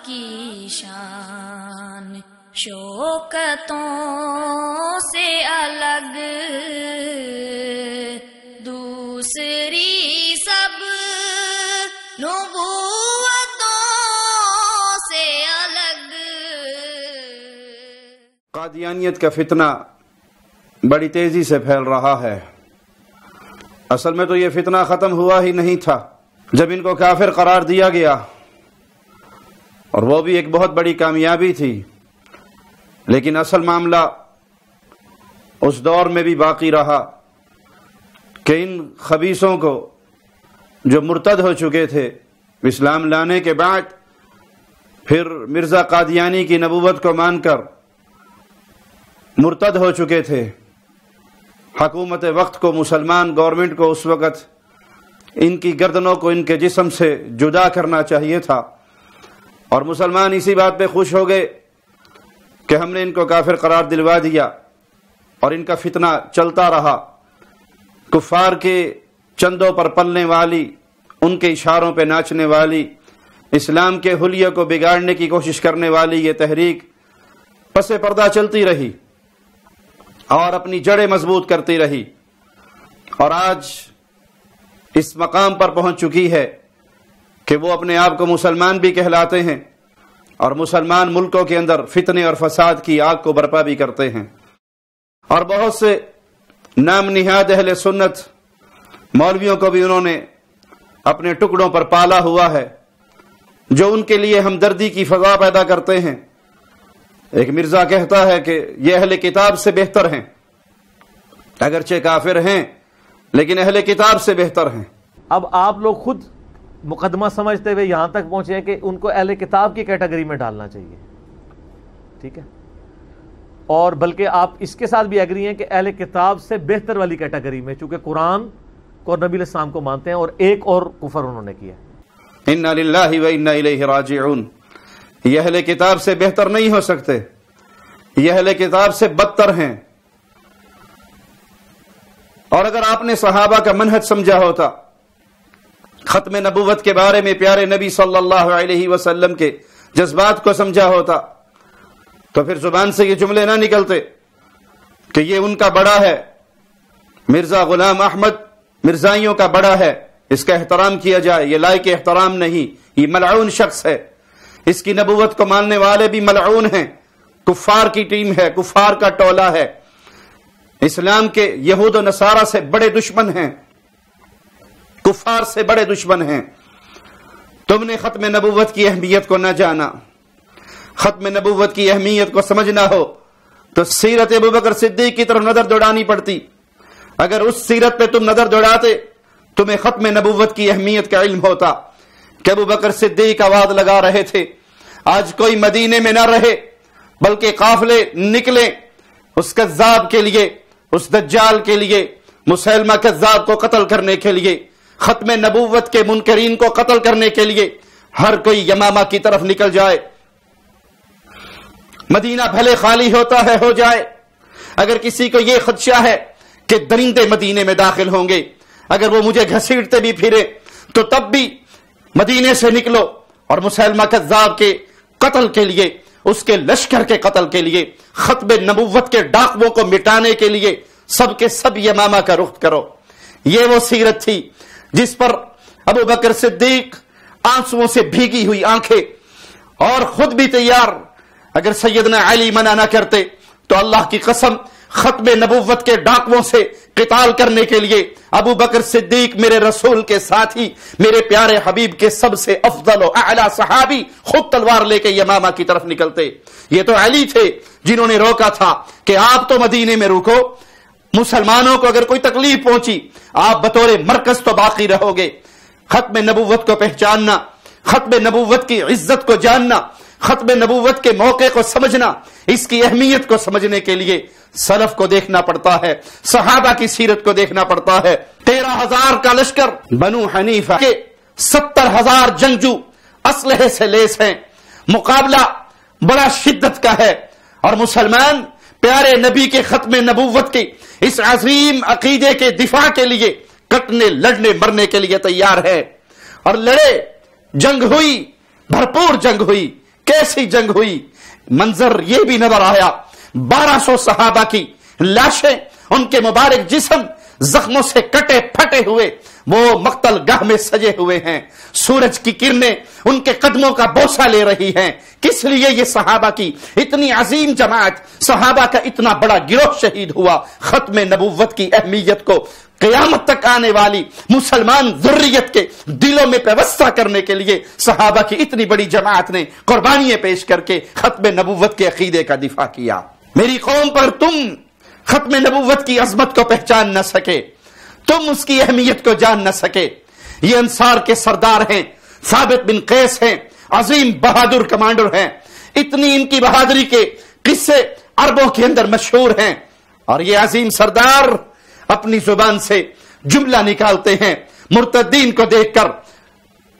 کی شان شوکتوں سے الگ، دوسری سب نبوتوں سے الگ۔ قادیانیت کا فتنہ بڑی تیزی سے پھیل رہا ہے۔ اصل میں تو یہ فتنہ ختم ہوا ہی نہیں تھا جب ان کو کافر قرار دیا گیا، اور وہ بھی ایک بہت بڑی کامیابی تھی، لیکن اصل معاملہ اس دور میں بھی باقی رہا کہ ان خبیثوں کو جو مرتد ہو چکے تھے اسلام لانے کے بعد، پھر مرزا قادیانی کی نبوت کو مان کر مرتد ہو چکے تھے، حکومت وقت کو، مسلمان گورنمنٹ کو اس وقت ان کی گردنوں کو ان کے جسم سے جدا کرنا چاہیے تھا، اور مسلمان اسی بات پہ خوش ہو گئے کہ ہم نے ان کو کافر قرار دلوا دیا، اور ان کا فتنہ چلتا رہا۔ کفار کے چندوں پر پلنے والی، ان کے اشاروں پہ ناچنے والی، اسلام کے حلیے کو بگاڑنے کی کوشش کرنے والی یہ تحریک پس پردہ چلتی رہی اور اپنی جڑیں مضبوط کرتی رہی، اور آج اس مقام پر پہنچ چکی ہے کہ وہ اپنے آپ کو مسلمان بھی کہلاتے ہیں، اور مسلمان ملکوں کے اندر فتنے اور فساد کی آگ کو برپا بھی کرتے ہیں۔ اور بہت سے نام نہاد اہل سنت مولویوں کو بھی انہوں نے اپنے ٹکڑوں پر پالا ہوا ہے، جو ان کے لیے ہمدردی کی فضا پیدا کرتے ہیں۔ ایک مرزا کہتا ہے کہ یہ اہل کتاب سے بہتر ہیں، اگرچہ کافر ہیں لیکن اہل کتاب سے بہتر ہیں۔ اب آپ لوگ خود مقدمہ سمجھتے ہوئے یہاں تک پہنچے ہیں کہ ان کو اہل کتاب کی کیٹیگری میں ڈالنا چاہیے، ٹھیک ہے، اور بلکہ آپ اس کے ساتھ بھی ایگری ہیں کہ اہل کتاب سے بہتر والی کیٹیگری میں، چونکہ قرآن کو نبی علیہ السلام کو مانتے ہیں، اور ایک اور کفر انہوں نے کیا۔ انا للہ و انا الیہ راجعون، یہ اہل کتاب سے بہتر نہیں ہو سکتے، یہ اہل کتاب سے بدتر ہیں۔ اور اگر آپ نے صحابہ کا منہج سمجھا ہوتا، ختم نبوت کے بارے میں پیارے نبی صلی اللہ علیہ وسلم کے جذبات کو سمجھا ہوتا، تو پھر زبان سے یہ جملے نہ نکلتے کہ یہ ان کا بڑا ہے، مرزا غلام احمد مرزائیوں کا بڑا ہے، اس کا احترام کیا جائے۔ یہ لائق احترام نہیں، یہ ملعون شخص ہے، اس کی نبوت کو ماننے والے بھی ملعون ہیں، کفار کی ٹیم ہے، کفار کا ٹولہ ہے، اسلام کے یہود و نصارہ سے بڑے دشمن ہیں، کفار سے بڑے دشمن ہیں۔ تم نے ختم نبوت کی اہمیت کو نہ جانا، ختم نبوت کی اہمیت کو سمجھنا ہو تو سیرت ابوبکر صدیق کی طرف نظر دوڑانی پڑتی۔ اگر اس سیرت پہ تم نظر دوڑاتے، تمہیں ختم نبوت کی اہمیت کا علم ہوتا کہ ابوبکر صدیق آواز لگا رہے تھے، آج کوئی مدینے میں نہ رہے بلکہ قافلے نکلے اس کذاب کے لیے، اس دجال کے لیے، مسیلمہ کذاب کو قتل کرنے کے لیے، ختم نبوت کے منکرین کو قتل کرنے کے لیے ہر کوئی یمامہ کی طرف نکل جائے۔ مدینہ بھلے خالی ہوتا ہے ہو جائے، اگر کسی کو یہ خدشہ ہے کہ درندے مدینے میں داخل ہوں گے، اگر وہ مجھے گھسیٹتے بھی پھرے تو تب بھی مدینے سے نکلو، اور مسیلمہ کذاب کے قتل کے لیے، اس کے لشکر کے قتل کے لیے، ختم نبوت کے ڈاکووں کو مٹانے کے لیے سب کے سب یمامہ کا رخ کرو۔ یہ وہ سیرت تھی جس پر ابو بکر صدیق آنسوؤں سے بھیگی ہوئی آنکھیں، اور خود بھی تیار، اگر سیدنا علی منع نہ کرتے تو اللہ کی قسم ختم نبوت کے ڈاکووں سے قتال کرنے کے لیے ابو بکر صدیق میرے رسول کے ساتھی، میرے پیارے حبیب کے سب سے افضل و اعلی صحابی، خود تلوار لے کے یمامہ کی طرف نکلتے۔ یہ تو علی تھے جنہوں نے روکا تھا کہ آپ تو مدینے میں رکو، مسلمانوں کو اگر کوئی تکلیف پہنچی آپ بطور مرکز تو باقی رہو گے۔ ختم نبوت کو پہچاننا، ختم نبوت کی عزت کو جاننا، ختم نبوت کے موقع کو سمجھنا، اس کی اہمیت کو سمجھنے کے لیے سلف کو دیکھنا پڑتا ہے، صحابہ کی سیرت کو دیکھنا پڑتا ہے۔ 13,000 کا لشکر بنو حنیفہ کے 70,000 جنگجو اسلحے سے لیس ہیں، مقابلہ بڑا شدت کا ہے، اور مسلمان پیارے نبی کے ختم نبوت کی اس عظیم عقیدے کے دفاع کے لیے کٹنے، لڑنے، مرنے کے لیے تیار ہے، اور لڑے، جنگ ہوئی، بھرپور جنگ ہوئی، कैसी जंग हुई, मंजर ये भी नजर आया 1200 सहाबा की लाशें, उनके मुबारक जिस्म जख्मों से कटे फटे हुए वो मक्तल गाह में सजे हुए हैं। सूरज की किरणें उनके कदमों का बोसा ले रही हैं। किस लिए ये सहाबा की इतनी अजीम जमात, सहाबा का इतना बड़ा गिरोह शहीद हुआ? खत्म नबुव्वत की अहमियत को क़यामत तक आने वाली मुसलमान ज़ुर्रियत के दिलों में पेवस्ता करने के लिए सहाबा की इतनी बड़ी जमात ने कुर्बानियां पेश करके खत्म नबुव्वत के अकीदे का दिफा किया। मेरी कौम पर तुम खत्म नबुव्वत की अजमत को पहचान न सके, तुम उसकी अहमियत को जान न सके। ये अंसार के सरदार हैं, साबित बिन कैस हैं, अजीम बहादुर कमांडर हैं। इतनी इनकी बहादुरी के किस्से अरबों के अंदर मशहूर हैं। और ये अजीम सरदार अपनी जुबान से जुमला निकालते हैं मुर्तदीन को देखकर,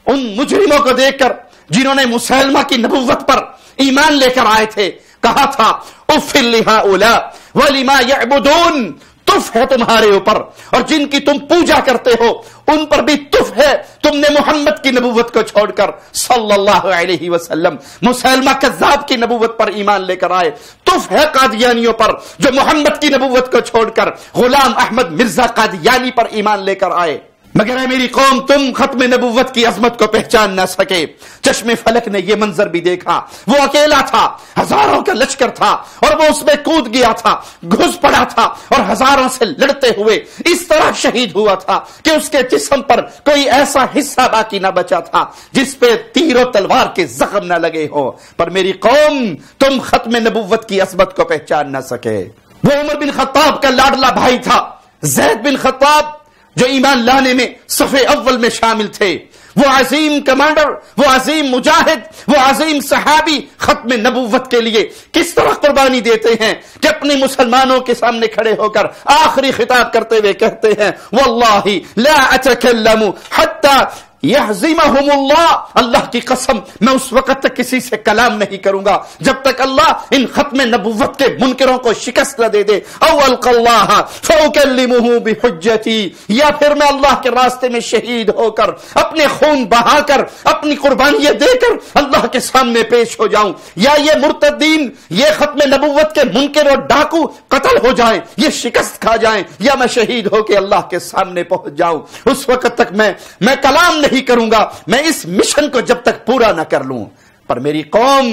उन मुजरिमों को देखकर जिन्होंने मुसलमा की नबुव्वत पर ईमान लेकर आए थे। कहा था उफ़िल लिहाउला वलिमा यअबुदून, तुफ है तुम्हारे ऊपर और जिनकी तुम पूजा करते हो उन पर भी तुफ है। तुमने मोहम्मद की नबुव्वत को छोड़कर सल्लल्लाहु अलैहि वसल्लम मुसलमा कज़्ज़ाब की नबुव्वत पर ईमान लेकर आए। तुफ है कादियानियों पर जो मोहम्मद की नबुव्वत को छोड़कर गुलाम अहमद मिर्जा कादियानी पर ईमान लेकर आए। मगर है मेरी कौम, तुम खत्म नबुव्वत की अजमत को पहचान न सके। चश्मे फलक ने यह मंजर भी देखा। वो अकेला था, हजारों का लश्कर था और वो उसमें कूद गया था, घुस पड़ा था और हजारों से लड़ते हुए इस तरह शहीद हुआ था कि उसके जिस्म पर कोई ऐसा हिस्सा बाकी न बचा था जिस पे तीर और तलवार के जख्म न लगे हो। पर मेरी कौम, तुम खत्म नबुव्वत की अजमत को पहचान न सके। वो उमर बिन खत्ताब का लाडला भाई था, ज़ैद बिन खत्ताब, जो ईमान लाने में सफ़े अव्वल में शामिल थे। वो अजीम कमांडर, वो अजीम मुजाहिद, वो अजीम सहाबी खत्म नबुव्वत के लिए किस तरह कुर्बानी देते हैं कि अपने मुसलमानों के सामने खड़े होकर आखिरी खिताब करते हुए कहते हैं वल्लाही ला अतकल्लमु हत्ता यहज़िमहुमुल्लाह, अल्लाह की कसम मैं उस वक्त तक किसी से कलाम नहीं करूंगा जब तक अल्लाह इन खत्म नबुव्वत के मुनकरों को शिकस्त न दे दे। अव्वल कल्लाह फउकल्लिमुहु बिहुज्जती, या फिर मैं अल्लाह के रास्ते में शहीद होकर अपने खून बहाकर अपनी कुर्बानियां देकर अल्लाह के सामने पेश हो जाऊं, या ये मुर्तदीन, ये खत्म नबुव्वत के मुनकर और डाकू कत्ल हो जाएं, ये शिकस्त खा जाएं, या मैं शहीद होकर अल्लाह के सामने पहुंच जाऊं। उस वक्त तक मैं कलाम नहीं करूंगा, मैं इस मिशन को जब तक पूरा न कर लूं। पर मेरी कौम,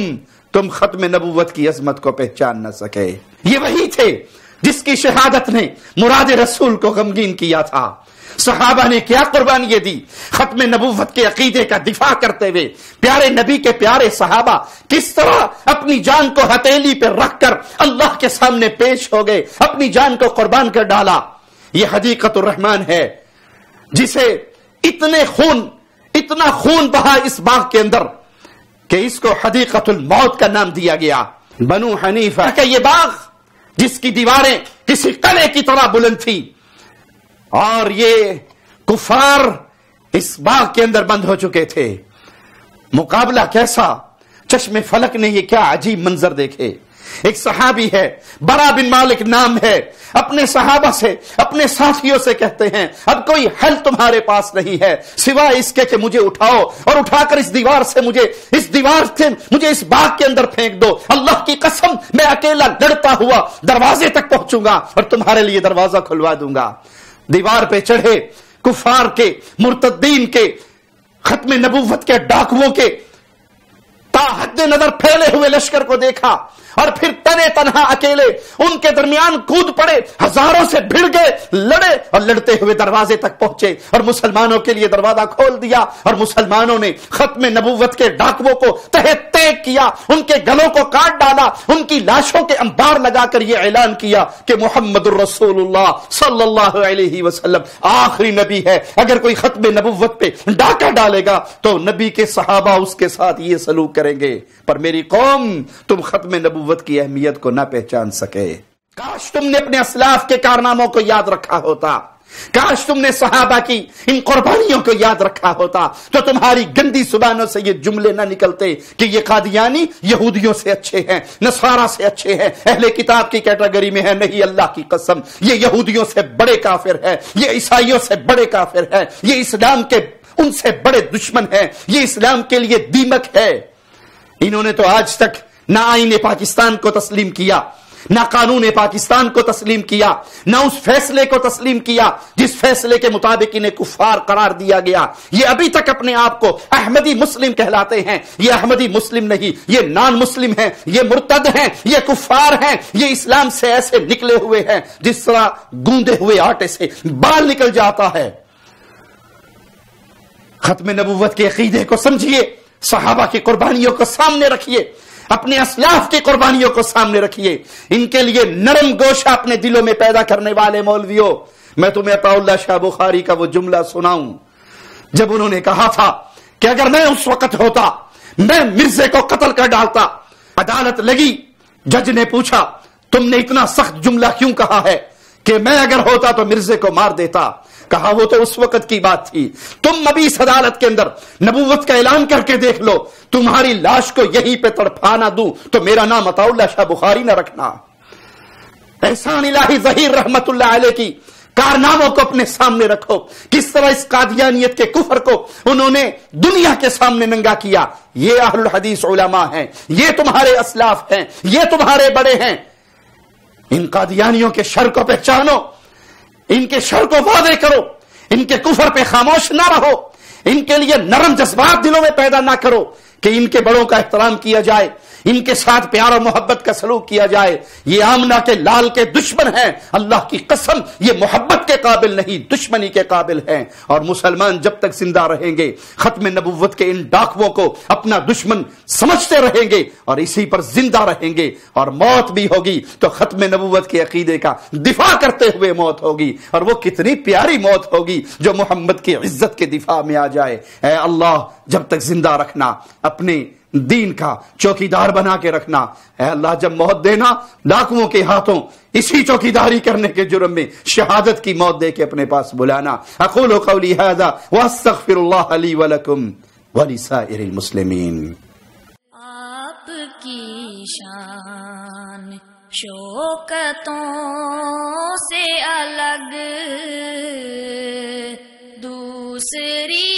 तुम खत्म नबुव्वत की अजमत को पहचान न सके। ये वही थे जिसकी शहादत ने मुराद रसूल को गमगीन किया था। सहाबा ने क्या कुर्बानियां दी खत्म नबुव्वत के अकीदे का दिफा करते हुए। प्यारे नबी के प्यारे सहाबा किस तरह अपनी जान को हथेली पर रखकर अल्लाह के सामने पेश हो गए, अपनी जान को कुर्बान कर डाला। यह हदीक़तुर रहमान है जिसे इतना खून बहा इस बाग के अंदर कि इसको हदीक़तुल मौत का नाम दिया गया। बनु हनीफा का ये बाग जिसकी दीवारें किसी किले की तरह बुलंद थी और ये कुफार इस बाग के अंदर बंद हो चुके थे। मुकाबला कैसा! चश्मे फलक ने ये क्या अजीब मंजर देखे। एक सहाबी है, बरा बिन मालिक नाम है, अपने सहाबा से, अपने साथियों से कहते हैं अब कोई हल तुम्हारे पास नहीं है सिवाय इसके कि मुझे उठाओ और उठाकर इस दीवार से मुझे इस बाग के अंदर फेंक दो। अल्लाह की कसम मैं अकेला लड़ता हुआ दरवाजे तक पहुंचूंगा और तुम्हारे लिए दरवाजा खुलवा दूंगा। दीवार पे चढ़े कुफार के, मुर्तदीन के, खत्म नबुव्वत के डाकुओं के ताहद नजर फैले हुए लश्कर को देखा और फिर तने तनहा अकेले उनके दरमियान कूद पड़े, हजारों से भिड़ गए, लड़े और लड़ते हुए दरवाजे तक पहुंचे और मुसलमानों के लिए दरवाजा खोल दिया और मुसलमानों ने खत्म नबुव्वत के डाकुओं को तहे तैक किया, उनके गलों को काट डाला, उनकी लाशों के अंबार लगाकर यह ऐलान किया कि मुहम्मदुर रसूलुल्लाह सल्लल्लाहु अलैहि वसल्लम आखिरी नबी है। अगर कोई खत्म नबुव्वत पे डाका डालेगा तो नबी के सहाबा उसके साथ ये सलूक करेंगे। पर मेरी कौम, तुम खत्म नबुव्वत की अहमियत को ना पहचान सके। काश तुमने अपने असलाफ के कारनामों को याद रखा होता, काश तुमने सहाबा की इन कुर्बानियों को याद रखा होता तो तुम्हारी गंदी जुबानों से ये जुमले ना निकलते कि ये कादियानी यहूदियों से अच्छे हैं, नसारा से अच्छे हैं, अहले किताब की कैटेगरी में है। नहीं, अल्लाह की कसम, ये यहूदियों से बड़े काफिर है, ये ईसाइयों से बड़े काफिर है, ये इस्लाम के उनसे बड़े दुश्मन है, ये इस्लाम के लिए दीमक है। इन्होंने तो आज तक ना आईन पाकिस्तान को तस्लीम किया, ना कानून पाकिस्तान को तस्लीम किया, ना उस फैसले को तस्लीम किया जिस फैसले के मुताबिक इन्हें कुफार करार दिया गया। ये अभी तक अपने आप को अहमदी मुस्लिम कहलाते हैं। ये अहमदी मुस्लिम नहीं, ये नॉन मुस्लिम हैं, ये मुर्तद हैं, ये कुफार हैं, ये इस्लाम से ऐसे निकले हुए हैं जिस तरह गूंदे हुए आटे से बाल निकल जाता है। खत्म नबुव्वत के अकीदे को समझिए, सहाबा की कुर्बानियों को सामने रखिए, अपने असलाफ की कुर्बानियों को सामने रखिए। इनके लिए नरम गोशा अपने दिलों में पैदा करने वाले मौलवियों, मैं तुम्हें अताउल्लाह शाह बुखारी का वो जुमला सुनाऊं जब उन्होंने कहा था कि अगर मैं उस वक्त होता मैं मिर्जे को कत्ल कर डालता। अदालत लगी, जज ने पूछा तुमने इतना सख्त जुमला क्यों कहा है कि मैं अगर होता तो मिर्जे को मार देता। कहा वो तो उस वक्त की बात थी, तुम अभी इस अदालत के अंदर नबूवत का ऐलान करके देख लो, तुम्हारी लाश को यहीं पे तड़पा ना दूं तो मेरा नाम अताउल्लाह शाह बुखारी ना रखना। एहसान इलाही ज़हीर रहमतुल्लाह अलैह की कारनामों को अपने सामने रखो, किस तरह इस कादियानियत के कुफर को उन्होंने दुनिया के सामने नंगा किया। ये अहलुल हदीस उलमा हैं, ये तुम्हारे असलाफ हैं, ये तुम्हारे बड़े हैं। इन कादियानियों के शर को पहचानो, इनके शर को वादे करो, इनके कुफर पे खामोश ना रहो, इनके लिए नरम जज्बात दिलों में पैदा ना करो कि इनके बड़ों का एहतराम किया जाए, इनके साथ प्यार और मोहब्बत का सलूक किया जाए। ये आमना के लाल के दुश्मन हैं, अल्लाह की कसम ये मोहब्बत के काबिल नहीं दुश्मनी के काबिल हैं। और मुसलमान जब तक जिंदा रहेंगे खत्म नबुव्वत के इन डाकुओं को अपना दुश्मन समझते रहेंगे और इसी पर जिंदा रहेंगे। और मौत भी होगी तो खत्म नबुव्वत के अकीदे का दिफा करते हुए मौत होगी, और वो कितनी प्यारी मौत होगी जो मोहम्मद की इज्जत के दिफा में आ जाए। ऐ अल्लाह जब तक जिंदा रखना, अपने दीन का चौकीदार बना के रखना। ऐ अल्लाह जब मौत देना डाकुओं के हाथों इसी चौकीदारी करने के जुर्म में शहादत की मौत दे के अपने पास बुलाना। अक़ूलु क़ौली हाज़ा व अस्तग़फ़िरुल्लाह ली व लकुम व लिसाइरिल मुस्लिमीन। आपकी शान शौकतों से अलग दूसरी